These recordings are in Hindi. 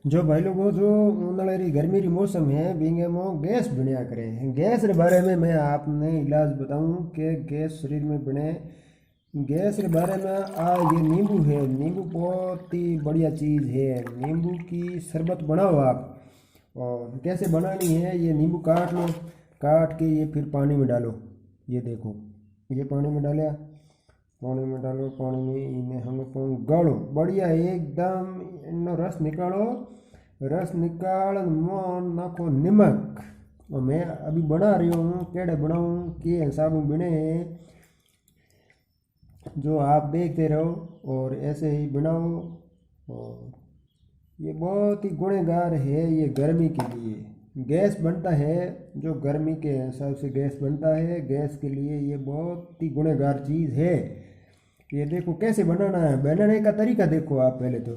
जो भाई लोगों जो उन्हाळी गर्मी री मौसम है बींगे में गैस बनया करे। गैस रे बारे में मैं आपने इलाज बताऊं कि गैस शरीर में बने। गैस के बारे में ये नींबू है। नींबू बहुत ही बढ़िया चीज़ है। नींबू की शरबत बनाओ आप। और कैसे बनानी है, ये नींबू काट लो। काट के ये फिर पानी में डालो। ये देखो, ये पानी में डाला। पानी में डालो, पानी में इन्हें हम लोग गाड़ो बढ़िया एकदम। इनो रस निकालो। रस निकाल मोन नाखो नमक। और मैं अभी बना रही हूँ, केड़े बनाऊँ के हिसाब में बने हैं जो आप देखते रहो और ऐसे ही बनाओ। और ये बहुत ही गुणगार है ये गर्मी के लिए। गैस बनता है जो गर्मी के हिसाब से गैस बनता है, गैस के लिए ये बहुत ही गुणगार चीज़ है। ये देखो कैसे बनाना है, बनाने का तरीका देखो आप पहले तो।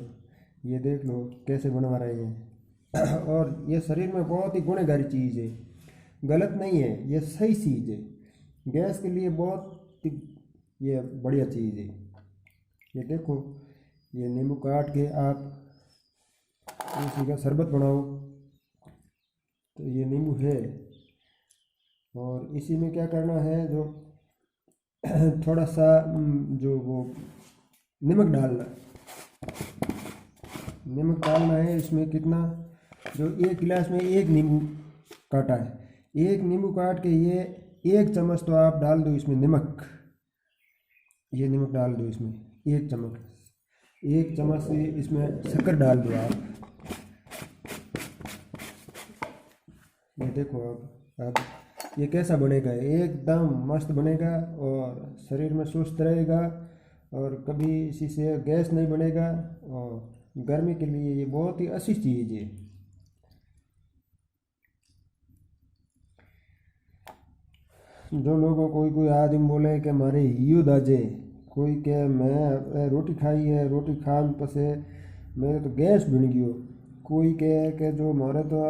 ये देख लो कैसे बना रहे हैं। और ये शरीर में बहुत ही गुणकारी चीज़ है, गलत नहीं है, ये सही चीज़ है। गैस के लिए बहुत ही ये बढ़िया चीज़ है। ये देखो, ये नींबू काट के आप इसी का शरबत बनाओ। तो ये नींबू है। और इसी में क्या करना है, जो थोड़ा सा जो वो नमक डालना। नमक डालना है इसमें कितना, जो एक गिलास में एक नींबू काटा है, एक नींबू काट के ये एक चम्मच तो आप डाल दो इसमें नमक। ये नमक डाल दो इसमें, एक चम्मच। एक चम्मच से इसमें शक्कर डाल दो आप। ये देखो अब ये कैसा बनेगा, एकदम मस्त बनेगा और शरीर में सुस्त रहेगा और कभी इसी से गैस नहीं बनेगा। और गर्मी के लिए ये बहुत ही अच्छी चीज़ है। जो लोगों कोई कोई आदमी बोले कि मारे हियो दाजे, कोई के मैं रोटी खाई है, रोटी खान पसे मेरे तो गैस बन गयो। कोई कहे कि जो मारे तो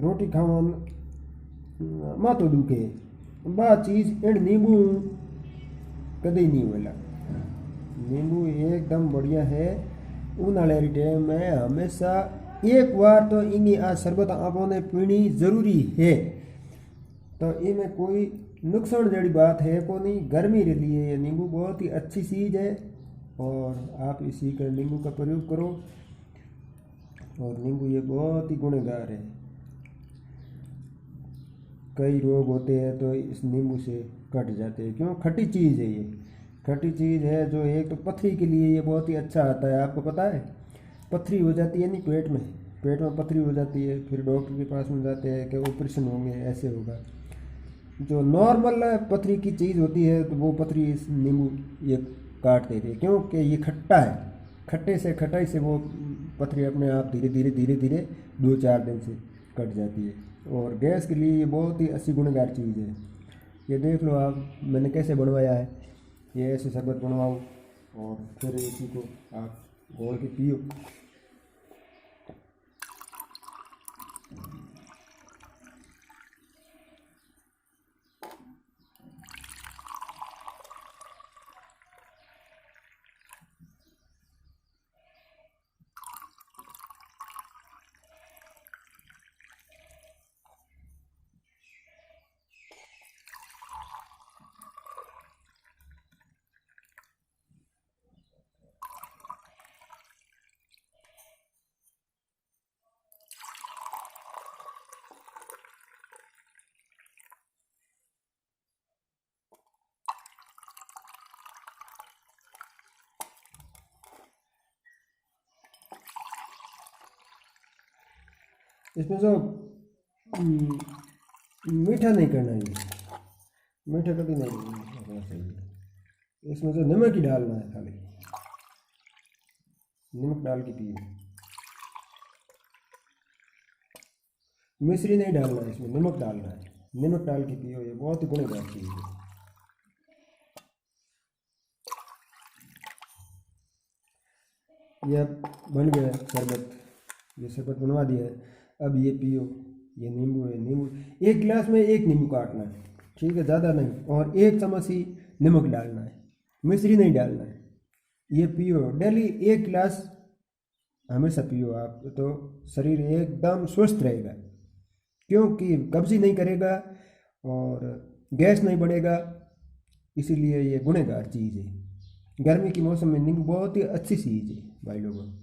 रोटी खावन माथो दुखे। बा चीज़ इन नींबू कभी नहीं होला। नींबू एकदम बढ़िया है। उन्हाळे टाइम में हमेशा एक बार तो इनकी आ शरबत आपों ने पीनी जरूरी है। तो इनमें कोई नुकसान जड़ी बात है को नहीं। गर्मी के लिए ये नींबू बहुत ही अच्छी चीज़ है और आप इसी का नींबू का प्रयोग करो। और नींबू ये बहुत ही गुणगार है। कई रोग होते हैं तो इस नींबू से कट जाते हैं। क्यों, खट्टी चीज़ है ये। खट्टी चीज़ है जो एक तो पथरी के लिए ये बहुत ही अच्छा आता है। आपको पता है, पथरी हो जाती है नहीं पेट में, पेट में पथरी हो जाती है, फिर डॉक्टर के पास में जाते हैं कि ऑपरेशन होंगे, ऐसे होगा। जो नॉर्मल पथरी की चीज़ होती है तो वो पथरी इस नींबू ये काट देती है, क्योंकि ये खट्टा है। खट्टे से खटाई से वो पथरी अपने आप धीरे धीरे धीरे धीरे 2-4 दिन से कट जाती है। और गैस के लिए ये बहुत ही अच्छी गुणगार चीज़ है। ये देख लो आप, मैंने कैसे बनवाया है। ये ऐसे शरबत बनवाओ और फिर इसी को आप घोल के पियो। इसमें जो मीठा नहीं करना है, मीठा कभी नहीं होना चाहिए। इसमें जो नमक ही डालना है, खाली नमक डाल के पिए। मिश्री नहीं डालना है, इसमें नमक डालना है। नमक डाल के पियो, ये बहुत ही गुणगार चीज़ है। ये अब बन गया शरबत। ये शरबत बनवा दिया है, अब ये पियो। ये नींबू है, नींबू एक गिलास में एक नींबू काटना है, ठीक है, ज़्यादा नहीं। और एक चम्मच ही नमक डालना है, मिश्री नहीं डालना है। ये पियो डेली 1 गिलास हमेशा पियो आप, तो शरीर एकदम स्वस्थ रहेगा, क्योंकि कब्जी नहीं करेगा और गैस नहीं बढ़ेगा। इसीलिए ये गुणेगार चीज़ है। गर्मी के मौसम में नींबू बहुत ही अच्छी चीज़ है भाई लोगों।